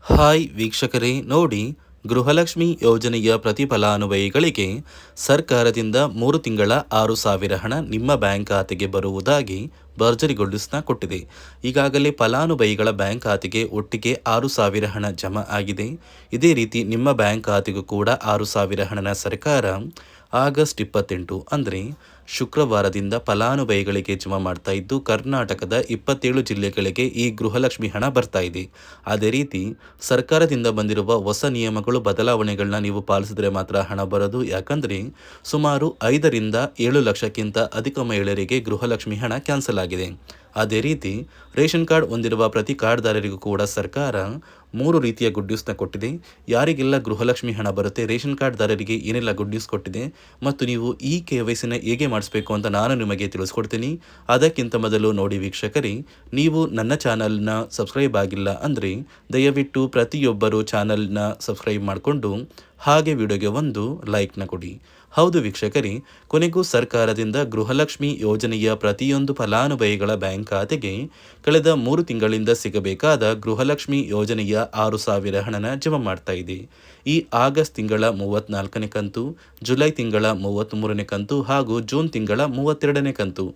Hi ವೀಕ್ಷಕರೇ, ನೋಡಿ, ಗೃಹಲಕ್ಷ್ಮಿ ಯೋಜನೆಯ ಪ್ರತಿ ಫಲಾನುಭವಿಗಳಿಗೆ ಸರ್ಕಾರದಿಂದ 3 ತಿಂಗಳ 6,000 ಹಣ ನಿಮ್ಮ ಬ್ಯಾಂಕ್ ಖಾತೆಗೆ ಬರುವುದಾಗಿ ಭರ್ಜರಿ ಕೊಟ್ಟಿದೆ. ಈಗಾಗಲೇ ಫಲಾನುಭವಿಗಳ ಬ್ಯಾಂಕ್ ಖಾತೆಗೆ ಒಟ್ಟಿಗೆ 6,000 ಹಣ ಜಮಾ ಆಗಿದೆ. ಇದೇ ರೀತಿ ನಿಮ್ಮ ಬ್ಯಾಂಕ್ ಖಾತೆಗೂ ಕೂಡ 6,000 ಹಣನ ಸರ್ಕಾರ ಆಗಸ್ಟ್ 28 ಅಂದರೆ ಶುಕ್ರವಾರದಿಂದ ಫಲಾನುಭವಿಗಳಿಗೆ ಜಮಾ ಮಾಡ್ತಾ ಇದ್ದು, ಕರ್ನಾಟಕದ 27 ಜಿಲ್ಲೆಗಳಿಗೆ ಈ ಗೃಹಲಕ್ಷ್ಮಿ ಹಣ ಬರ್ತಾ ಇದೆ. ಅದೇ ರೀತಿ ಸರ್ಕಾರದಿಂದ ಬಂದಿರುವ ಹೊಸ ನಿಯಮಗಳು ಬದಲಾವಣೆಗಳನ್ನ ನೀವು ಪಾಲಿಸಿದ್ರೆ ಮಾತ್ರ ಹಣ ಬರೋದು. ಯಾಕಂದರೆ ಸುಮಾರು 5ರಿಂದ 7 ಲಕ್ಷಕ್ಕಿಂತ ಅಧಿಕ ಮಹಿಳೆಯರಿಗೆ ಗೃಹಲಕ್ಷ್ಮಿ ಹಣ ಕ್ಯಾನ್ಸಲ್ ಆಗಿದೆ. ಅದೇ ರೀತಿ ರೇಷನ್ ಕಾರ್ಡ್ ಹೊಂದಿರುವ ಪ್ರತಿ ಕಾರ್ಡ್ದಾರರಿಗೂ ಕೂಡ ಸರ್ಕಾರ 3 ರೀತಿಯ ಗುಡ್ ನ್ಯೂಸ್ನ ಕೊಟ್ಟಿದೆ. ಯಾರಿಗೆಲ್ಲ ಗೃಹಲಕ್ಷ್ಮಿ ಹಣ ಬರುತ್ತೆ, ರೇಷನ್ ಕಾರ್ಡ್ದಾರರಿಗೆ ಏನೆಲ್ಲ ಗುಡ್ ನ್ಯೂಸ್ ಕೊಟ್ಟಿದೆ ಮತ್ತು ನೀವು ಈ KYCನ ಹೇಗೆ ಮಾಡಿಸ್ಬೇಕು ಅಂತ ನಾನು ನಿಮಗೆ ತಿಳಿಸ್ಕೊಡ್ತೀನಿ. ಅದಕ್ಕಿಂತ ಮೊದಲು ನೋಡಿ ವೀಕ್ಷಕರೇ, ನೀವು ನನ್ನ ಚಾನಲ್ನ ಸಬ್ಸ್ಕ್ರೈಬ್ ಆಗಿಲ್ಲ ಅಂದರೆ ದಯವಿಟ್ಟು ಪ್ರತಿಯೊಬ್ಬರು ಚಾನಲ್ನ ಸಬ್ಸ್ಕ್ರೈಬ್ ಮಾಡಿಕೊಂಡು ಹಾಗೆ ವಿಡಿಯೋಗೆ ಒಂದು ಲೈಕ್ನ ಕೊಡಿ. ಹೌದು ವೀಕ್ಷಕರೇ, ಕೊನೆಗೂ ಸರ್ಕಾರದಿಂದ ಗೃಹಲಕ್ಷ್ಮಿ ಯೋಜನೆಯ ಪ್ರತಿಯೊಂದು ಫಲಾನುಭವಿಗಳ ಬ್ಯಾಂಕ್ ಖಾತೆಗೆ ಕಳೆದ 3 ತಿಂಗಳಿಂದ ಸಿಗಬೇಕಾದ ಗೃಹಲಕ್ಷ್ಮಿ ಯೋಜನೆಯ 6,000 ಹಣನ ಜಮಾ ಮಾಡ್ತಾ ಇದೆ. ಈ ಆಗಸ್ಟ್ ತಿಂಗಳ 34ನೇ ಕಂತು, ಜುಲೈ ತಿಂಗಳ 33ನೇ ಕಂತು ಹಾಗೂ ಜೂನ್ ತಿಂಗಳ 32ನೇ ಕಂತು,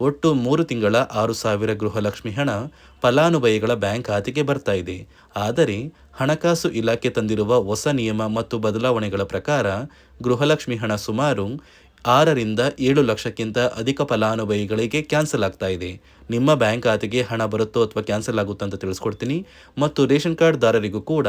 ಒಟ್ಟು 3 ತಿಂಗಳ 6,000 ಗೃಹಲಕ್ಷ್ಮಿ ಹಣ ಫಲಾನುಭವಿಗಳ ಬ್ಯಾಂಕ್ ಖಾತೆಗೆ ಬರ್ತಾ ಇದೆ. ಆದರೆ ಹಣಕಾಸು ಇಲಾಖೆ ತಂದಿರುವ ಹೊಸ ನಿಯಮ ಮತ್ತು ಬದಲಾವಣೆಗಳ ಪ್ರಕಾರ ಗೃಹಲಕ್ಷ್ಮಿ ಹಣ ಸುಮಾರು 6ರಿಂದ 7 ಲಕ್ಷಕ್ಕಿಂತ ಅಧಿಕ ಫಲಾನುಭವಿಗಳಿಗೆ ಕ್ಯಾನ್ಸಲ್ ಆಗ್ತಾ ಇದೆ. ನಿಮ್ಮ ಬ್ಯಾಂಕ್ ಖಾತೆಗೆ ಹಣ ಬರುತ್ತೋ ಅಥವಾ ಕ್ಯಾನ್ಸಲ್ ಆಗುತ್ತೋ ಅಂತ ತಿಳಿಸ್ಕೊಡ್ತೀನಿ. ಮತ್ತು ರೇಷನ್ ಕಾರ್ಡ್ದಾರರಿಗೂ ಕೂಡ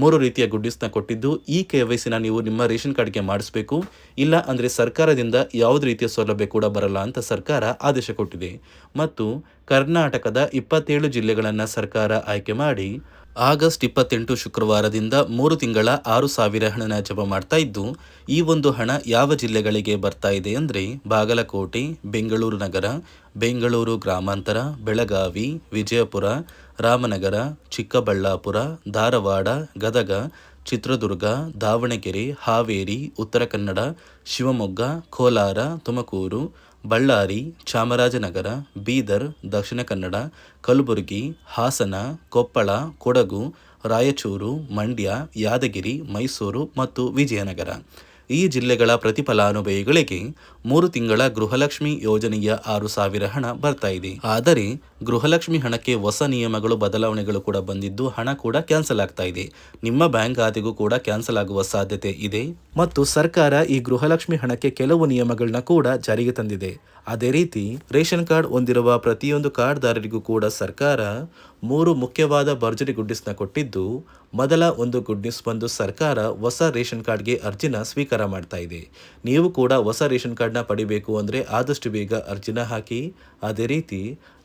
3 ರೀತಿಯ ಗುಡ್ ನ್ಯೂಸ್ನ ಕೊಟ್ಟಿದ್ದು, ಈ KYCನ ನೀವು ನಿಮ್ಮ ರೇಷನ್ ಕಾರ್ಡ್ಗೆ ಮಾಡಿಸ್ಬೇಕು. ಇಲ್ಲ ಅಂದರೆ ಸರ್ಕಾರದಿಂದ ಯಾವುದೇ ರೀತಿಯ ಸೌಲಭ್ಯ ಕೂಡ ಬರಲ್ಲ ಅಂತ ಸರ್ಕಾರ ಆದೇಶ ಕೊಟ್ಟಿದೆ. ಮತ್ತು ಕರ್ನಾಟಕದ 27 ಜಿಲ್ಲೆಗಳನ್ನು ಸರ್ಕಾರ ಆಯ್ಕೆ ಮಾಡಿ ಆಗಸ್ಟ್ 28 ಶುಕ್ರವಾರದಿಂದ 3 ತಿಂಗಳ 6,000 ಹಣನ ಜಮಾ ಮಾಡ್ತಾ ಇದ್ದು, ಈ ಒಂದು ಹಣ ಯಾವ ಜಿಲ್ಲೆಗಳಿಗೆ ಬರ್ತಾ ಇದೆ ಅಂದರೆ ಬಾಗಲಕೋಟೆ, ಬೆಂಗಳೂರು ನಗರ, ಬೆಂಗಳೂರು ಗ್ರಾಮಾಂತರ, ಬೆಳಗಾವಿ, ವಿಜಯಪುರ, ರಾಮನಗರ, ಚಿಕ್ಕಬಳ್ಳಾಪುರ, ಧಾರವಾಡ, ಗದಗ, ಚಿತ್ರದುರ್ಗ, ದಾವಣಗೆರೆ, ಹಾವೇರಿ, ಉತ್ತರ ಕನ್ನಡ, ಶಿವಮೊಗ್ಗ, ಕೋಲಾರ, ತುಮಕೂರು, ಬಳ್ಳಾರಿ, ಚಾಮರಾಜನಗರ, ಬೀದರ್, ದಕ್ಷಿಣ ಕನ್ನಡ, ಕಲಬುರಗಿ, ಹಾಸನ, ಕೊಪ್ಪಳ, ಕೊಡಗು, ರಾಯಚೂರು, ಮಂಡ್ಯ, ಯಾದಗಿರಿ, ಮೈಸೂರು ಮತ್ತು ವಿಜಯನಗರ ಈ ಜಿಲ್ಲೆಗಳ ಪ್ರತಿ ಫಲಾನುಭವಿಗಳಿಗೆ 3 ತಿಂಗಳ ಗೃಹಲಕ್ಷ್ಮಿ ಯೋಜನೆಯ 6,000 ಹಣ ಬರ್ತಾ ಇದೆ. ಆದರೆ ಗೃಹಲಕ್ಷ್ಮಿ ಹಣಕ್ಕೆ ಹೊಸ ನಿಯಮಗಳು ಬದಲಾವಣೆಗಳು ಕೂಡ ಬಂದಿದ್ದು, ಹಣ ಕೂಡ ಕ್ಯಾನ್ಸಲ್ ಆಗ್ತಾ ಇದೆ. ನಿಮ್ಮ ಬ್ಯಾಂಕ್ ಖಾತೆಗೂ ಕೂಡ ಕ್ಯಾನ್ಸಲ್ ಆಗುವ ಸಾಧ್ಯತೆ ಇದೆ. ಮತ್ತು ಸರ್ಕಾರ ಈ ಗೃಹಲಕ್ಷ್ಮಿ ಹಣಕ್ಕೆ ಕೆಲವು ನಿಯಮಗಳನ್ನ ಕೂಡ ಜಾರಿಗೆ ತಂದಿದೆ. ಅದೇ ರೀತಿ ರೇಷನ್ ಕಾರ್ಡ್ ಹೊಂದಿರುವ ಪ್ರತಿಯೊಂದು ಕಾರ್ಡ್ದಾರರಿಗೂ ಕೂಡ ಸರ್ಕಾರ 3 ಮುಖ್ಯವಾದ ಭರ್ಜರಿ ಗುಡ್ ನ್ಯೂಸ್ನ ಕೊಟ್ಟಿದ್ದು, ಮೊದಲ ಒಂದು ಗುಡ್ ನ್ಯೂಸ್ ಬಂದು ಸರ್ಕಾರ ಹೊಸ ರೇಷನ್ ಕಾರ್ಡ್ಗೆ ಅರ್ಜಿನ ಸ್ವೀಕಾರ ಮಾಡ್ತಾ ಇದೆ. ನೀವು ಕೂಡ ಹೊಸ ರೇಷನ್ ಕಾರ್ಡ್ನ ಪಡಿಬೇಕು ಅಂದರೆ ಆದಷ್ಟು ಬೇಗ ಅರ್ಜಿನ ಹಾಕಿ. ಅದೇ ರೀತಿ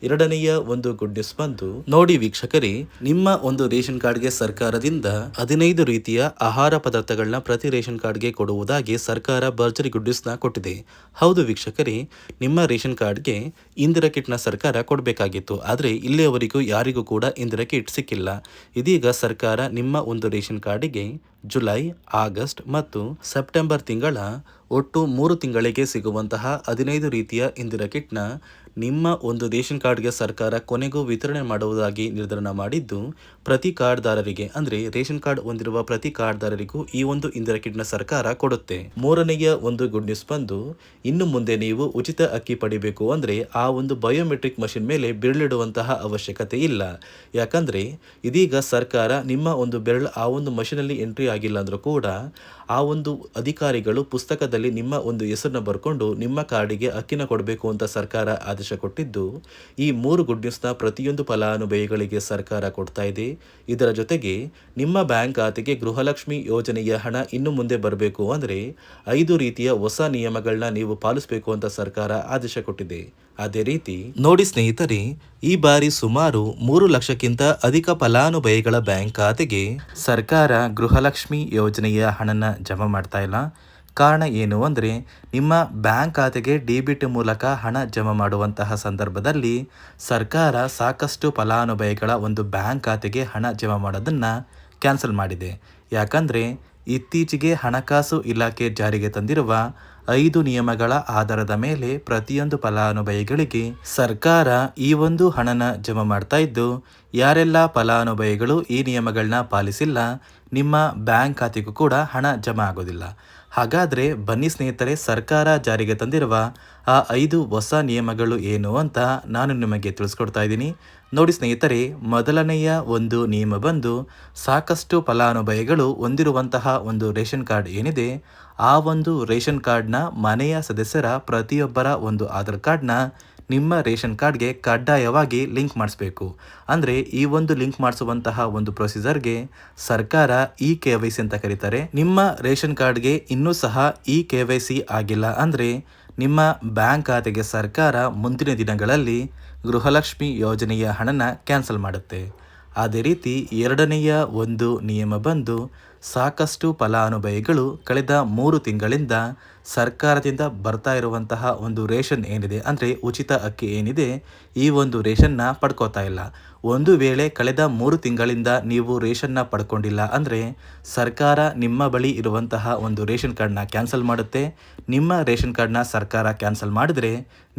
ಎರಡನೆಯ ಒಂದು ಗುಡ್ ನ್ಯೂಸ್ ಬಂದು, ನೋಡಿ ವೀಕ್ಷಕರೇ, ನಿಮ್ಮ ಒಂದು ರೇಷನ್ ಕಾರ್ಡ್ಗೆ ಸರ್ಕಾರದಿಂದ 15 ರೀತಿಯ ಆಹಾರ ಪದಾರ್ಥಗಳನ್ನ ಪ್ರತಿ ರೇಷನ್ ಕಾರ್ಡ್ಗೆ ಕೊಡುವುದಾಗಿ ಸರ್ಕಾರ ಭರ್ಜರಿ ಗುಡ್ ನ್ಯೂಸ್ನ ಕೊಟ್ಟಿದೆ. ಹೌದು ವೀಕ್ಷಕರೇ, ನಿಮ್ಮ ರೇಷನ್ ಕಾರ್ಡ್ಗೆ ಇಂದಿರಾ ಕಿಟ್ನ ಸರ್ಕಾರ ಕೊಡಬೇಕಾಗಿತ್ತು. ಆದರೆ ಇಲ್ಲಿಯವರೆಗೂ ಯಾರಿಗೂ ಕೂಡ ಇಂದಿರಾ ಕಿಟ್ ಸಿಕ್ಕಿಲ್ಲ. ಇದೀಗ ಸರ್ಕಾರ ನಿಮ್ಮ ಒಂದು ರೇಷನ್ ಕಾರ್ಡಿಗೆ ಜುಲೈ, ಆಗಸ್ಟ್ ಮತ್ತು ಸೆಪ್ಟೆಂಬರ್ ತಿಂಗಳ ಒಟ್ಟು 3 ತಿಂಗಳಿಗೆ ಸಿಗುವಂತಹ 15 ರೀತಿಯ ಇಂದಿರಾ ಕಿಟ್ನ ನಿಮ್ಮ ಒಂದು ರೇಷನ್ ಕಾರ್ಡ್ಗೆ ಸರ್ಕಾರ ಕೊನೆಗೂ ವಿತರಣೆ ಮಾಡುವುದಾಗಿ ನಿರ್ಧಾರ ಮಾಡಿದ್ದು, ಪ್ರತಿ ಕಾರ್ಡ್ದಾರರಿಗೆ ಅಂದರೆ ರೇಷನ್ ಕಾರ್ಡ್ ಹೊಂದಿರುವ ಪ್ರತಿ ಕಾರ್ಡ್ದಾರರಿಗೂ ಈ ಒಂದು ಇಂದಿರಾ ಕಿಟ್ನ ಸರ್ಕಾರ ಕೊಡುತ್ತೆ. 3ನೆಯ ಒಂದು ಗುಡ್ ನ್ಯೂಸ್ ಬಂದು, ಇನ್ನು ಮುಂದೆ ನೀವು ಉಚಿತ ಅಕ್ಕಿ ಪಡಿಬೇಕು ಅಂದರೆ ಆ ಒಂದು ಬಯೋಮೆಟ್ರಿಕ್ ಮಷಿನ್ ಮೇಲೆ ಬೆರಳಿಡುವಂತಹ ಅವಶ್ಯಕತೆ ಇಲ್ಲ. ಯಾಕಂದರೆ ಇದೀಗ ಸರ್ಕಾರ ನಿಮ್ಮ ಒಂದು ಬೆರಳು ಆ ಒಂದು ಮಷಿನಲ್ಲಿ ಎಂಟ್ರಿ ಆಗಿಲ್ಲ ಅಂದರೂ ಕೂಡ ಆ ಒಂದು ಅಧಿಕಾರಿಗಳು ಪುಸ್ತಕದಲ್ಲಿ ನಿಮ್ಮ ಒಂದು ಹೆಸರನ್ನ ಬರ್ಕೊಂಡು ನಿಮ್ಮ ಕಾರ್ಡಿಗೆ ಅಕ್ಕಿನ ಕೊಡಬೇಕು ಅಂತ ಸರ್ಕಾರ ಆದೇಶ ಕೊಟ್ಟಿದ್ದು, ಈ 3 ಗುಡ್ ನ್ಯೂಸ್ನ ಪ್ರತಿಯೊಂದು ಫಲಾನುಭವಿಗಳಿಗೆ ಸರ್ಕಾರ ಕೊಡ್ತಾ ಇದೆ. ಇದರ ಜೊತೆಗೆ ನಿಮ್ಮ ಬ್ಯಾಂಕ್ ಖಾತೆಗೆ ಗೃಹಲಕ್ಷ್ಮಿ ಯೋಜನೆಯ ಹಣ ಇನ್ನು ಮುಂದೆ ಬರಬೇಕು ಅಂದರೆ 5 ರೀತಿಯ ಹೊಸ ನಿಯಮಗಳನ್ನ ನೀವು ಪಾಲಿಸಬೇಕು ಅಂತ ಸರ್ಕಾರ ಆದೇಶ ಕೊಟ್ಟಿದೆ. ಅದೇ ರೀತಿ ನೋಡಿ ಸ್ನೇಹಿತರೆ, ಈ ಬಾರಿ ಸುಮಾರು 3 ಲಕ್ಷಕ್ಕಿಂತ ಅಧಿಕ ಫಲಾನುಭವಿಗಳ ಬ್ಯಾಂಕ್ ಖಾತೆಗೆ ಸರ್ಕಾರ ಗೃಹಲಕ್ಷ್ಮಿ ಯೋಜನೆಯ ಹಣನ ಜಮಾ ಮಾಡ್ತಾ ಇಲ್ಲ. ಕಾರಣ ಏನು ಅಂದರೆ, ನಿಮ್ಮ ಬ್ಯಾಂಕ್ ಖಾತೆಗೆ ಡೆಬಿಟ್ ಮೂಲಕ ಹಣ ಜಮಾ ಮಾಡುವಂತಹ ಸಂದರ್ಭದಲ್ಲಿ ಸರ್ಕಾರ ಸಾಕಷ್ಟು ಫಲಾನುಭವಿಗಳ ಒಂದು ಬ್ಯಾಂಕ್ ಖಾತೆಗೆ ಹಣ ಜಮಾ ಮಾಡೋದನ್ನು ಕ್ಯಾನ್ಸಲ್ ಮಾಡಿದೆ. ಯಾಕಂದರೆ ಇತ್ತೀಚೆಗೆ ಹಣಕಾಸು ಇಲಾಖೆ ಜಾರಿಗೆ ತಂದಿರುವ 5 ನಿಯಮಗಳ ಆಧಾರದ ಮೇಲೆ ಪ್ರತಿಯೊಂದು ಫಲಾನುಭವಿಗಳಿಗೆ ಸರ್ಕಾರ ಈ ಒಂದು ಹಣನ ಜಮಾ ಮಾಡ್ತಾ ಇದ್ದು, ಯಾರೆಲ್ಲ ಫಲಾನುಭವಿಗಳು ಈ ನಿಯಮಗಳನ್ನ ಪಾಲಿಸಿಲ್ಲ, ನಿಮ್ಮ ಬ್ಯಾಂಕ್ ಖಾತೆಗೂ ಕೂಡ ಹಣ ಜಮಾ ಆಗೋದಿಲ್ಲ. ಹಾಗಾದರೆ ಬನ್ನಿ ಸ್ನೇಹಿತರೆ, ಸರ್ಕಾರ ಜಾರಿಗೆ ತಂದಿರುವ ಆ 5 ಹೊಸ ನಿಯಮಗಳು ಏನು ಅಂತ ನಾನು ನಿಮಗೆ ತಿಳಿಸ್ಕೊಡ್ತಾ ಇದ್ದೀನಿ. ನೋಡಿ ಸ್ನೇಹಿತರೆ, ಮೊದಲನೆಯ ಒಂದು ನಿಯಮ ಬಂದು, ಸಾಕಷ್ಟು ಫಲಾನುಭವಿಗಳು ಹೊಂದಿರುವಂತಹ ಒಂದು ರೇಷನ್ ಕಾರ್ಡ್ ಏನಿದೆ, ಆ ಒಂದು ರೇಷನ್ ಕಾರ್ಡ್ನ ಮನೆಯ ಸದಸ್ಯರ ಪ್ರತಿಯೊಬ್ಬರ ಒಂದು ಆಧಾರ್ ಕಾರ್ಡ್ನ ನಿಮ್ಮ ರೇಷನ್ ಕಾರ್ಡ್ಗೆ ಕಡ್ಡಾಯವಾಗಿ ಲಿಂಕ್ ಮಾಡಿಸ್ಬೇಕು. ಅಂದರೆ ಈ ಒಂದು ಲಿಂಕ್ ಮಾಡಿಸುವಂತಹ ಒಂದು ಪ್ರೊಸೀಜರ್ಗೆ ಸರ್ಕಾರ KYC ಅಂತ ಕರೀತಾರೆ. ನಿಮ್ಮ ರೇಷನ್ ಕಾರ್ಡ್ಗೆ ಇನ್ನೂ ಸಹ KYC ಆಗಿಲ್ಲ ಅಂದರೆ ನಿಮ್ಮ ಬ್ಯಾಂಕ್ ಖಾತೆಗೆ ಸರ್ಕಾರ ಮುಂದಿನ ದಿನಗಳಲ್ಲಿ ಗೃಹಲಕ್ಷ್ಮಿ ಯೋಜನೆಯ ಹಣನ ಕ್ಯಾನ್ಸಲ್ ಮಾಡುತ್ತೆ. ಅದೇ ರೀತಿ ಎರಡನೆಯ ಒಂದು ನಿಯಮ ಬಂದು, ಸಾಕಷ್ಟು ಫಲಾನುಭವಿಗಳು ಕಳೆದ 3 ತಿಂಗಳಿಂದ ಸರ್ಕಾರದಿಂದ ಬರ್ತಾ ಇರುವಂತಹ ಒಂದು ರೇಷನ್ ಏನಿದೆ, ಅಂದರೆ ಉಚಿತ ಅಕ್ಕಿ ಏನಿದೆ, ಈ ಒಂದು ರೇಷನ್ನ ಪಡ್ಕೋತಾ ಇಲ್ಲ. ಒಂದು ವೇಳೆ ಕಳೆದ 3 ತಿಂಗಳಿಂದ ನೀವು ರೇಷನ್ನ ಪಡ್ಕೊಂಡಿಲ್ಲ ಅಂದರೆ ಸರ್ಕಾರ ನಿಮ್ಮ ಬಳಿ ಇರುವಂತಹ ಒಂದು ರೇಷನ್ ಕಾರ್ಡ್ನ ಕ್ಯಾನ್ಸಲ್ ಮಾಡುತ್ತೆ. ನಿಮ್ಮ ರೇಷನ್ ಕಾರ್ಡ್ನ ಸರ್ಕಾರ ಕ್ಯಾನ್ಸಲ್ ಮಾಡಿದ್ರೆ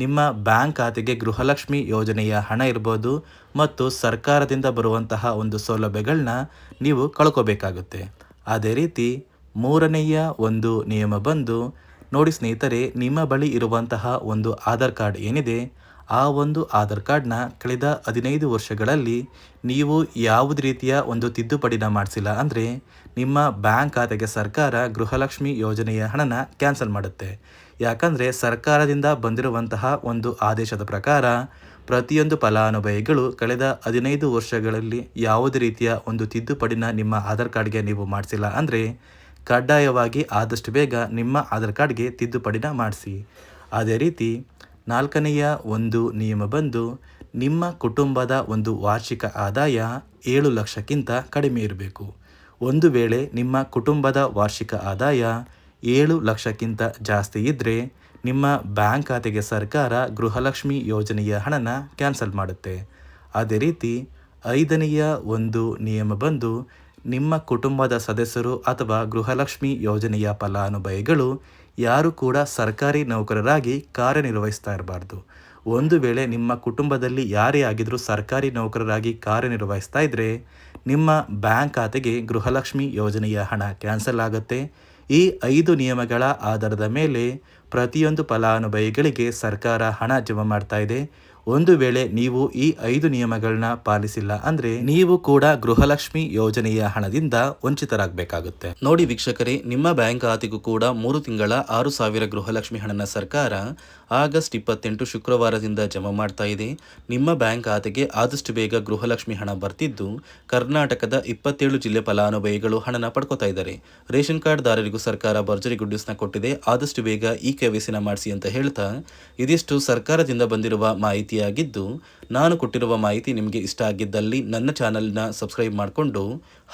ನಿಮ್ಮ ಬ್ಯಾಂಕ್ ಖಾತೆಗೆ ಗೃಹಲಕ್ಷ್ಮಿ ಯೋಜನೆಯ ಹಣ ಇರ್ಬೋದು ಮತ್ತು ಸರ್ಕಾರದಿಂದ ಬರುವಂತಹ ಒಂದು ಸೌಲಭ್ಯಗಳನ್ನ ನೀವು ಕಳ್ಕೋಬೇಕಾಗುತ್ತೆ. ಅದೇ ರೀತಿ ಮೂರನೆಯ ಒಂದು ನಿಯಮ ಬಂದು, ನೋಡಿ ಸ್ನೇಹಿತರೆ, ನಿಮ್ಮ ಬಳಿ ಇರುವಂತಹ ಒಂದು ಆಧಾರ್ ಕಾರ್ಡ್ ಏನಿದೆ, ಆ ಒಂದು ಆಧಾರ್ ಕಾರ್ಡ್ನ ಕಳೆದ 15 ವರ್ಷಗಳಲ್ಲಿ ನೀವು ಯಾವುದೇ ರೀತಿಯ ಒಂದು ತಿದ್ದುಪಡಿನ ಮಾಡಿಸಿಲ್ಲ ಅಂದರೆ ನಿಮ್ಮ ಬ್ಯಾಂಕ್ ಖಾತೆಗೆ ಸರ್ಕಾರ ಗೃಹಲಕ್ಷ್ಮಿ ಯೋಜನೆಯ ಹಣನ ಕ್ಯಾನ್ಸಲ್ ಮಾಡುತ್ತೆ. ಯಾಕಂದರೆ ಸರ್ಕಾರದಿಂದ ಬಂದಿರುವಂತಹ ಒಂದು ಆದೇಶದ ಪ್ರಕಾರ ಪ್ರತಿಯೊಂದು ಫಲಾನುಭವಿಗಳು ಕಳೆದ 15 ವರ್ಷಗಳಲ್ಲಿ ಯಾವುದೇ ರೀತಿಯ ಒಂದು ತಿದ್ದುಪಡಿನ ನಿಮ್ಮ ಆಧಾರ್ ಕಾರ್ಡ್ಗೆ ನೀವು ಮಾಡಿಸಿಲ್ಲ ಅಂದರೆ ಕಡ್ಡಾಯವಾಗಿ ಆದಷ್ಟು ಬೇಗ ನಿಮ್ಮ ಆಧಾರ್ ಕಾರ್ಡ್ಗೆ ತಿದ್ದುಪಡಿನ ಮಾಡಿಸಿ. ಅದೇ ರೀತಿ ನಾಲ್ಕನೆಯ ಒಂದು ನಿಯಮ ಬಂದು, ನಿಮ್ಮ ಕುಟುಂಬದ ಒಂದು ವಾರ್ಷಿಕ ಆದಾಯ 7 ಲಕ್ಷಕ್ಕಿಂತ ಕಡಿಮೆ ಇರಬೇಕು. ಒಂದು ವೇಳೆ ನಿಮ್ಮ ಕುಟುಂಬದ ವಾರ್ಷಿಕ ಆದಾಯ 7 ಲಕ್ಷಕ್ಕಿಂತ ಜಾಸ್ತಿ ಇದ್ದರೆ ನಿಮ್ಮ ಬ್ಯಾಂಕ್ ಖಾತೆಗೆ ಸರ್ಕಾರ ಗೃಹಲಕ್ಷ್ಮಿ ಯೋಜನೆಯ ಹಣನ ಕ್ಯಾನ್ಸಲ್ ಮಾಡುತ್ತೆ. ಅದೇ ರೀತಿ ಐದನೆಯ ಒಂದು ನಿಯಮ ಬಂದು, ನಿಮ್ಮ ಕುಟುಂಬದ ಸದಸ್ಯರು ಅಥವಾ ಗೃಹಲಕ್ಷ್ಮಿ ಯೋಜನೆಯ ಫಲಾನುಭವಿಗಳು ಯಾರು ಕೂಡ ಸರ್ಕಾರಿ ನೌಕರರಾಗಿ ಕಾರ್ಯನಿರ್ವಹಿಸ್ತಾ ಇರಬಾರ್ದು. ಒಂದು ವೇಳೆ ನಿಮ್ಮ ಕುಟುಂಬದಲ್ಲಿ ಯಾರೇ ಆಗಿದ್ರೂ ಸರ್ಕಾರಿ ನೌಕರರಾಗಿ ಕಾರ್ಯನಿರ್ವಹಿಸ್ತಾ ಇದ್ದರೆ ನಿಮ್ಮ ಬ್ಯಾಂಕ್ ಖಾತೆಗೆ ಗೃಹಲಕ್ಷ್ಮಿ ಯೋಜನೆಯ ಹಣ ಕ್ಯಾನ್ಸಲ್ ಆಗುತ್ತೆ. ಈ 5 ನಿಯಮಗಳ ಆಧಾರದ ಮೇಲೆ ಪ್ರತಿಯೊಂದು ಫಲಾನುಭವಿಗಳಿಗೆ ಸರ್ಕಾರ ಹಣ ಜಮಾ ಮಾಡ್ತಾ ಇದೆ. ಒಂದು ವೇಳೆ ನೀವು ಈ 5 ನಿಯಮಗಳನ್ನ ಪಾಲಿಸಿಲ್ಲ ಅಂದರೆ ನೀವು ಕೂಡ ಗೃಹಲಕ್ಷ್ಮಿ ಯೋಜನೆಯ ಹಣದಿಂದ ವಂಚಿತರಾಗಬೇಕಾಗುತ್ತೆ. ನೋಡಿ ವೀಕ್ಷಕರೇ, ನಿಮ್ಮ ಬ್ಯಾಂಕ್ ಖಾತೆಗೂ ಕೂಡ 3 ತಿಂಗಳ 6,000 ಗೃಹಲಕ್ಷ್ಮಿ ಹಣನ ಸರ್ಕಾರ ಆಗಸ್ಟ್ 28 ಶುಕ್ರವಾರದಿಂದ ಜಮಾ ಮಾಡ್ತಾ ಇದೆ. ನಿಮ್ಮ ಬ್ಯಾಂಕ್ ಖಾತೆಗೆ ಆದಷ್ಟು ಬೇಗ ಗೃಹಲಕ್ಷ್ಮಿ ಹಣ ಬರ್ತಿದ್ದು, ಕರ್ನಾಟಕದ 27 ಜಿಲ್ಲೆ ಫಲಾನುಭವಿಗಳು ಹಣನ ಪಡ್ಕೋತಾ ಇದ್ದಾರೆ. ರೇಷನ್ ಕಾರ್ಡ್ ದಾರರಿಗೂ ಸರ್ಕಾರ ಭರ್ಜರಿ ಗುಡ್ ನ್ಯೂಸ್ನ ಕೊಟ್ಟಿದೆ. ಆದಷ್ಟು ಬೇಗ KYCನ ಮಾಡಿಸಿ ಅಂತ ಹೇಳ್ತಾ, ಇದಿಷ್ಟು ಸರ್ಕಾರದಿಂದ ಬಂದಿರುವ ಮಾಹಿತಿಯಾಗಿದ್ದು, ನಾನು ಕೊಟ್ಟಿರುವ ಮಾಹಿತಿ ನಿಮಗೆ ಇಷ್ಟ ಆಗಿದ್ದಲ್ಲಿ ನನ್ನ ಚಾನಲ್ನ ಸಬ್ಸ್ಕ್ರೈಬ್ ಮಾಡಿಕೊಂಡು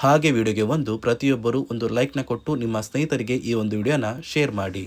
ಹಾಗೆ ವಿಡಿಯೋಗೆ ಪ್ರತಿಯೊಬ್ಬರು ಒಂದು ಲೈಕ್ನ ಕೊಟ್ಟು ನಿಮ್ಮ ಸ್ನೇಹಿತರಿಗೆ ಈ ಒಂದು ವಿಡಿಯೋನ ಶೇರ್ ಮಾಡಿ.